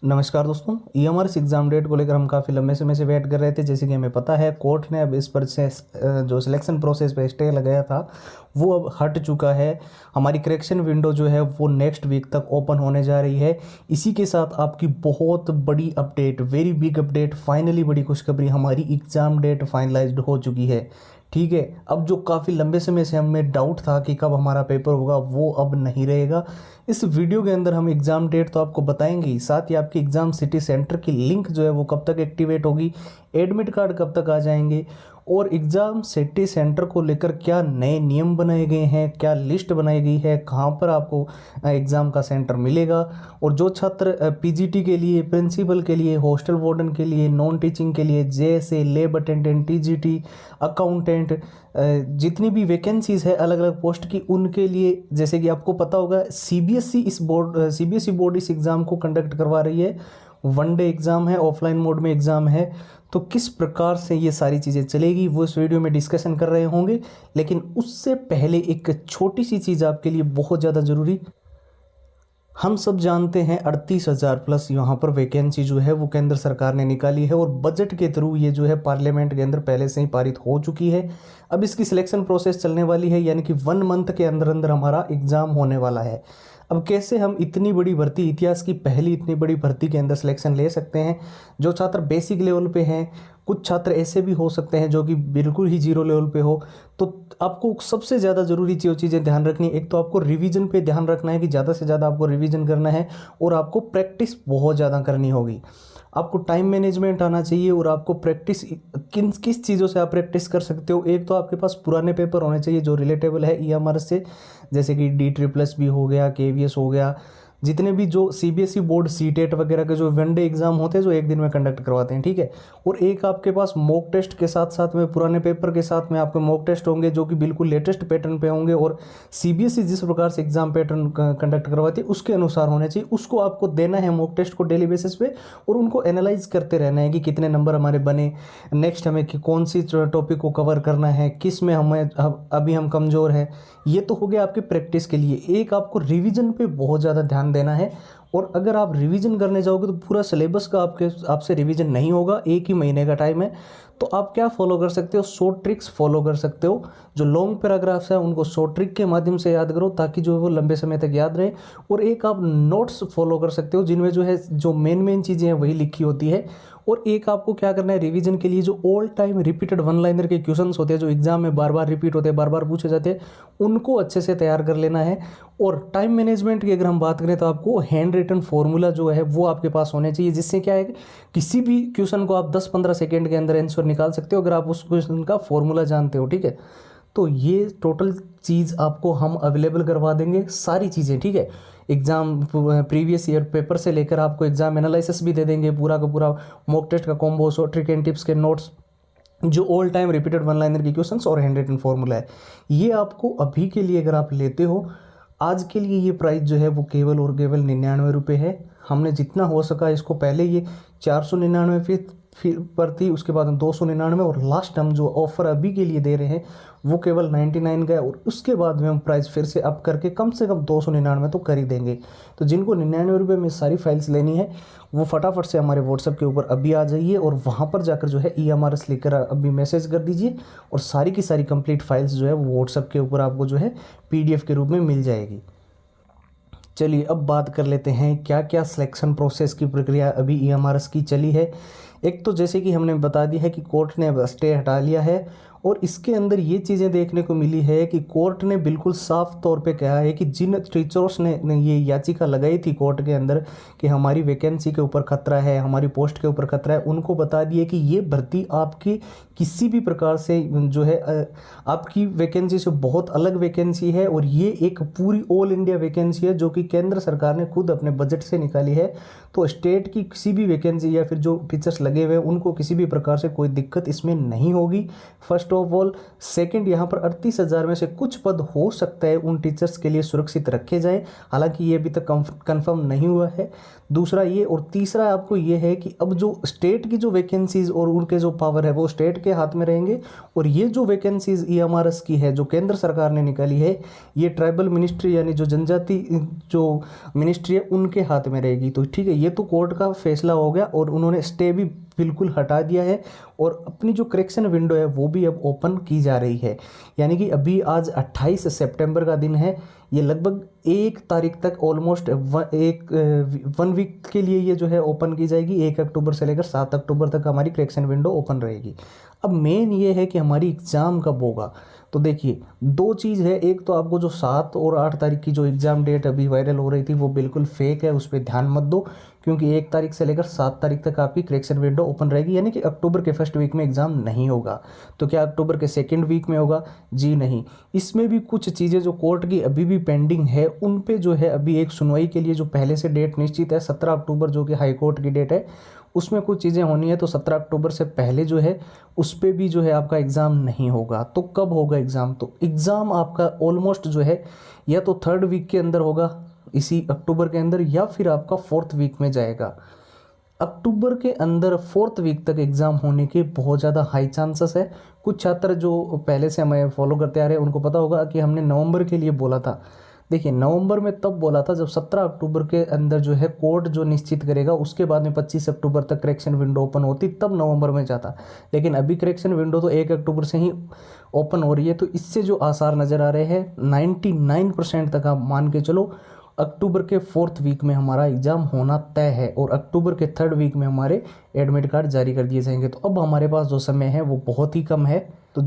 नमस्कार दोस्तों, ये हमारे एग्ज़ाम डेट को लेकर हम काफ़ी लंबे समय से वेट कर रहे थे। जैसे कि हमें पता है कोर्ट ने अब इस पर से जो सिलेक्शन प्रोसेस पे स्टे लगाया था वो अब हट चुका है। हमारी करेक्शन विंडो जो है वो नेक्स्ट वीक तक ओपन होने जा रही है। इसी के साथ आपकी बहुत बड़ी update, very big update, finally बड़ी खुशखबरी, हमारी एग्ज़ाम डेट फाइनलाइज्ड हो चुकी है। ठीक है, अब जो काफ़ी लंबे समय से हमें डाउट था कि कब हमारा पेपर होगा वो अब नहीं रहेगा। इस वीडियो के अंदर हम एग्ज़ाम डेट तो आपको बताएंगे ही, साथ ही आपकी एग्ज़ाम सिटी सेंटर की लिंक जो है वो कब तक एक्टिवेट होगी, एडमिट कार्ड कब तक आ जाएंगे, और एग्ज़ाम सिटी सेंटर को लेकर क्या नए नियम बनाए गए हैं, क्या लिस्ट बनाई गई है, कहाँ पर आपको एग्ज़ाम का सेंटर मिलेगा। और जो छात्र पीजीटी के लिए, प्रिंसिपल के लिए, हॉस्टल वार्डन के लिए, नॉन टीचिंग के लिए, JSA, lab attendant, TGT, accountant, जितनी भी वैकेंसीज़ है अलग अलग पोस्ट की, उनके लिए जैसे कि आपको पता होगा सीबीएसई बोर्ड इस एग्ज़ाम को कंडक्ट करवा रही है। वन डे एग्ज़ाम है, ऑफलाइन मोड में एग्ज़ाम है। तो किस प्रकार से ये सारी चीज़ें चलेगी वो इस वीडियो में डिस्कशन कर रहे होंगे। लेकिन उससे पहले एक छोटी सी चीज़ आपके लिए बहुत ज़्यादा ज़रूरी, हम सब जानते हैं 38,000 प्लस यहाँ पर वैकेंसी जो है वो केंद्र सरकार ने निकाली है, और बजट के थ्रू ये जो है पार्लियामेंट के अंदर पहले से ही पारित हो चुकी है। अब इसकी सिलेक्शन प्रोसेस चलने वाली है, यानी कि 1 मंथ के अंदर अंदर हमारा एग्ज़ाम होने वाला है। अब कैसे हम इतनी बड़ी भर्ती, इतिहास की पहली इतनी बड़ी भर्ती के अंदर सिलेक्शन ले सकते हैं? जो छात्र बेसिक लेवल पे हैं, कुछ छात्र ऐसे भी हो सकते हैं जो कि बिल्कुल ही जीरो लेवल पे हो, तो आपको सबसे ज़्यादा ज़रूरी जो चीज़ें ध्यान रखनी है, एक तो आपको रिवीजन पे ध्यान रखना है कि ज़्यादा से ज़्यादा आपको रिवीजन करना है, और आपको प्रैक्टिस बहुत ज़्यादा करनी होगी। आपको टाइम मैनेजमेंट आना चाहिए, और आपको प्रैक्टिस किस चीज़ों से आप प्रैक्टिस कर सकते हो। एक तो आपके पास पुराने पेपर होने चाहिए जो रिलेटेबल है ईएमआर से, जैसे कि DSSS हो गया, केवीएस हो गया, जितने भी जो सीबीएसई बोर्ड सीटेट वगैरह के जो वनडे एग्जाम होते हैं जो एक दिन में कंडक्ट करवाते हैं, ठीक है। और एक आपके पास मॉक टेस्ट के साथ साथ में, पुराने पेपर के साथ में आपके मॉक टेस्ट होंगे जो कि बिल्कुल लेटेस्ट पैटर्न पे होंगे, और सीबीएसई जिस प्रकार से एग्जाम पैटर्न कंडक्ट करवाती है उसके अनुसार होने चाहिए। उसको आपको देना है मॉक टेस्ट को डेली बेसिस पे, और उनको एनालाइज करते रहना है कि कितने नंबर हमारे बने, नेक्स्ट हमें कि कौन सी टॉपिक को कवर करना है, किस में हमें अभी हम कमज़ोर हैं। ये तो हो गया आपकी प्रैक्टिस के लिए। एक आपको रिवीजन पे बहुत ज़्यादा ध्यान देना है, और अगर आप रिवीजन करने जाओगे तो पूरा सिलेबस का आपसे रिवीजन नहीं होगा। एक ही महीने का टाइम है, तो आप क्या फॉलो कर सकते हो, शॉर्ट ट्रिक्स फॉलो कर सकते हो। जो लॉन्ग पैराग्राफ्स है उनको शॉर्ट ट्रिक के माध्यम से याद करो, ताकि जो है वो लंबे समय तक याद रहे। और एक आप नोट्स फॉलो कर सकते हो जिनमें जो है जो मेन चीज़ें हैं वही लिखी होती है। और एक आपको क्या करना है, रिवीजन के लिए जो all time repeated one liner के क्वेश्चंस होते हैं जो एग्जाम में बार बार रिपीट होते हैं, बार बार पूछे जाते हैं, उनको अच्छे से तैयार कर लेना है। और टाइम मैनेजमेंट की अगर हम बात करें तो आपको हैंड रिटन फॉर्मूला जो है वो आपके पास होने चाहिए, जिससे क्या है कि किसी भी क्वेश्चन को आप 10-15 सेकेंड के अंदर आंसर निकाल सकते हो अगर आप उस क्वेश्चन का फॉर्मूला जानते हो, ठीक है। तो ये टोटल चीज़ आपको हम अवेलेबल करवा देंगे, सारी चीज़ें, ठीक है। एग्ज़ाम प्रीवियस ईयर पेपर से लेकर आपको एग्ज़ाम एनालिसिस भी दे देंगे, पूरा का पूरा मॉक टेस्ट का combo, short trick and tips के नोट्स, जो all time repeated one liner की क्वेश्चंस और हैंड रिटन फॉर्मूला है। ये आपको अभी के लिए अगर आप लेते हो, आज के लिए ये प्राइस जो है वो केवल और केवल 99 रुपये है। हमने जितना हो सका इसको, पहले ये 499 फिर पर थी, उसके बाद 299, और लास्ट हम जो ऑफ़र अभी के लिए दे रहे हैं वो केवल 99 का है। और उसके बाद में हम प्राइस फिर से अप करके कम से कम 299 तो कर ही देंगे। तो जिनको 99 रुपये में सारी फाइल्स लेनी है वो फटाफट से हमारे व्हाट्सएप के ऊपर अभी आ जाइए, और वहाँ पर जाकर जो है EMRS लेकर अभी मैसेज कर दीजिए, और सारी की सारी कंप्लीट फाइल्स जो है वो व्हाट्सएप के ऊपर आपको जो है PDF के रूप में मिल जाएगी। चलिए अब बात कर लेते हैं क्या क्या सिलेक्शन प्रोसेस की प्रक्रिया अभी EMRS की चली है। एक तो जैसे कि हमने बता दिया है कि कोर्ट ने अब स्टे हटा लिया है, और इसके अंदर ये चीज़ें देखने को मिली है कि कोर्ट ने बिल्कुल साफ तौर पे कहा है कि जिन टीचर्स ने ये याचिका लगाई थी कोर्ट के अंदर कि हमारी वैकेंसी के ऊपर खतरा है, हमारी पोस्ट के ऊपर खतरा है, उनको बता दिए कि ये भर्ती आपकी किसी भी प्रकार से जो है आपकी वैकेंसी से बहुत अलग वैकेंसी है, और ये एक पूरी ऑल इंडिया वैकेंसी है जो कि केंद्र सरकार ने खुद अपने बजट से निकाली है। तो स्टेट की किसी भी वैकेंसी या फिर जो टीचर्स लगे हुए हैं उनको किसी भी प्रकार से कोई दिक्कत इसमें नहीं होगी। First first of all. Second, यहाँ पर 38,000 में से कुछ पद हो सकता है उन टीचर्स के लिए सुरक्षित रखे जाएं, हालांकि ये अभी तक कंफर्म नहीं हुआ है। दूसरा ये, और तीसरा आपको ये है कि अब जो स्टेट की जो वैकेंसीज और उनके जो पावर है वो स्टेट के हाथ में रहेंगे, और ये जो वैकेंसीज ईएमआरएस की है जो केंद्र सरकार ने निकाली है, ये ट्राइबल मिनिस्ट्री यानी जो जनजाति जो मिनिस्ट्री है उनके हाथ में रहेगी। तो ठीक है, ये तो कोर्ट का फैसला हो गया और उन्होंने स्टे भी बिल्कुल हटा दिया है, और अपनी जो करेक्शन विंडो है वो भी अब ओपन की जा रही है। यानी कि अभी आज 28 सितंबर का दिन है, ये लगभग 1 तारीख तक ऑलमोस्ट वन वीक के लिए ये जो है ओपन की जाएगी। 1 अक्टूबर से लेकर 7 अक्टूबर तक हमारी करेक्शन विंडो ओपन रहेगी। अब मेन ये है कि हमारी एग्ज़ाम कब होगा। तो देखिए, दो चीज़ है, एक तो आपको जो 7 और 8 तारीख की जो एग्ज़ाम डेट अभी वायरल हो रही थी वो बिल्कुल फेक है, उस पर ध्यान मत दो, क्योंकि 1 तारीख से लेकर 7 तारीख तक आपकी करेक्शन विंडो ओपन रहेगी। यानी कि अक्टूबर के फर्स्ट वीक में एग्ज़ाम नहीं होगा। तो क्या अक्टूबर के सेकेंड वीक में होगा? जी नहीं। इसमें भी कुछ चीज़ें जो कोर्ट की अभी भी पेंडिंग है उन पे जो है अभी एक सुनवाई के लिए जो पहले से डेट निश्चित है 17 अक्टूबर जो कि हाई कोर्ट की डेट है, उसमें कुछ चीज़ें होनी है। तो 17 अक्टूबर से पहले जो है उस पर भी जो है आपका एग्ज़ाम नहीं होगा। तो कब होगा एग्ज़ाम? तो एग्ज़ाम आपका ऑलमोस्ट जो है या तो 3rd वीक के अंदर होगा इसी अक्टूबर के अंदर, या फिर आपका 4th वीक में जाएगा। अक्टूबर के अंदर 4th वीक तक एग्ज़ाम होने के बहुत ज़्यादा हाई चांसेस है। कुछ छात्र जो पहले से हमें फॉलो करते आ रहे हैं उनको पता होगा कि हमने नवंबर के लिए बोला था। देखिए, नवंबर में तब बोला था जब 17 अक्टूबर के अंदर जो है कोर्ट जो निश्चित करेगा, उसके बाद में 25 अक्टूबर तक करेक्शन विंडो ओपन होती, तब नवंबर में जाता। लेकिन अभी करेक्शन विंडो तो 1 अक्टूबर से ही ओपन हो रही है। तो इससे जो आसार नज़र आ रहे हैं 99% तक आप मान के चलो अक्टूबर के 4th वीक में हमारा एग्ज़ाम होना तय है, और अक्टूबर के 3rd वीक में हमारे एडमिट कार्ड जारी कर दिए जाएंगे। तो अब हमारे पास जो समय है वो बहुत ही कम है। तो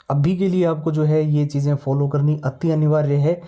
अभी के लिए आपको जो है ये चीज़ें फॉलो करनी अति अनिवार्य है।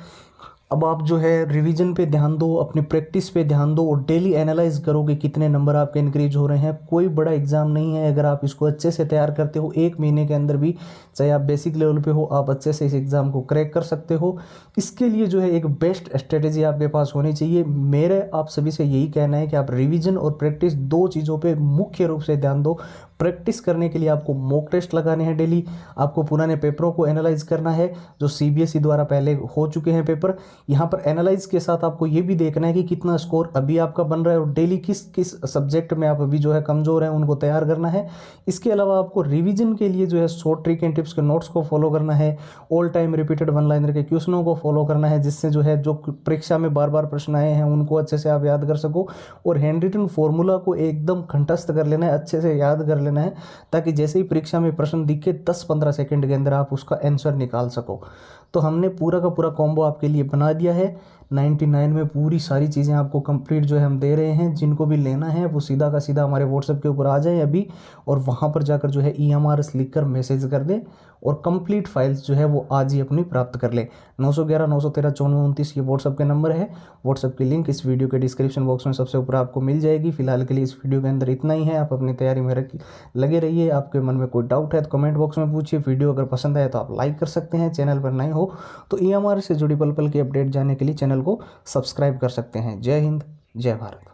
अब आप जो है रिवीजन पे ध्यान दो, अपनी प्रैक्टिस पे ध्यान दो, और डेली एनालाइज करो कि कितने नंबर आपके इंक्रीज हो रहे हैं। कोई बड़ा एग्जाम नहीं है, अगर आप इसको अच्छे से तैयार करते हो 1 महीने के अंदर भी, चाहे आप बेसिक लेवल पे हो, आप अच्छे से इस एग्ज़ाम को क्रैक कर सकते हो। इसके लिए जो है एक बेस्ट स्ट्रेटेजी आपके पास होनी चाहिए। मेरे आप सभी से यही कहना है कि आप रिवीजन और प्रैक्टिस 2 चीज़ों पे मुख्य रूप से ध्यान दो। प्रैक्टिस करने के लिए आपको मॉक टेस्ट लगाने हैं डेली, आपको पुराने पेपरों को एनालाइज करना है जो सीबीएसई द्वारा पहले हो चुके हैं पेपर। यहाँ पर एनालाइज के साथ आपको ये भी देखना है कि कितना स्कोर अभी आपका बन रहा है, और डेली किस किस सब्जेक्ट में आप अभी जो है कमज़ोर हैं उनको तैयार करना है। इसके अलावा आपको रिवीजन के लिए जो है शॉर्ट ट्रिक एंड टिप्स के नोट्स को फॉलो करना है, all time repeated one liner के क्वेश्चनों को फॉलो करना है, जिससे जो है जो परीक्षा में बार बार प्रश्न आए हैं उनको अच्छे से आप याद कर सको, और हैंड रिटन फॉर्मूला को एकदम कंठस्थ कर लेना है, अच्छे से याद कर लेना है, ताकि जैसे ही परीक्षा में प्रश्न दिखे 10-15 सेकंड के अंदर आप उसका आंसर निकाल सको। तो हमने पूरा का पूरा कॉम्बो आपके लिए बना दिया है। 99 में पूरी सारी चीज़ें आपको कंप्लीट जो है हम दे रहे हैं। जिनको भी लेना है वो सीधा का सीधा हमारे व्हाट्सएप के ऊपर आ जाए अभी, और वहाँ पर जाकर जो है EMRS लिख कर मैसेज कर दें, और कंप्लीट फाइल्स जो है वो आज ही अपनी प्राप्त कर ले। 911 913 9429 ये व्हाट्सएप के नंबर है। व्हाट्सएप की लिंक इस वीडियो के डिस्क्रिप्शन बॉक्स में सबसे ऊपर आपको मिल जाएगी। फिलहाल के लिए इस वीडियो के अंदर इतना ही है। आप अपनी तैयारी में लगे रहिए। आपके मन में कोई डाउट है तो कमेंट बॉक्स में पूछिए। वीडियो अगर पसंद आए तो आप लाइक कर सकते हैं। चैनल पर नए हो तो EMRS से जुड़ी पल पल की अपडेट जानने के लिए चैनल को सब्सक्राइब कर सकते हैं। जय हिंद, जय भारत।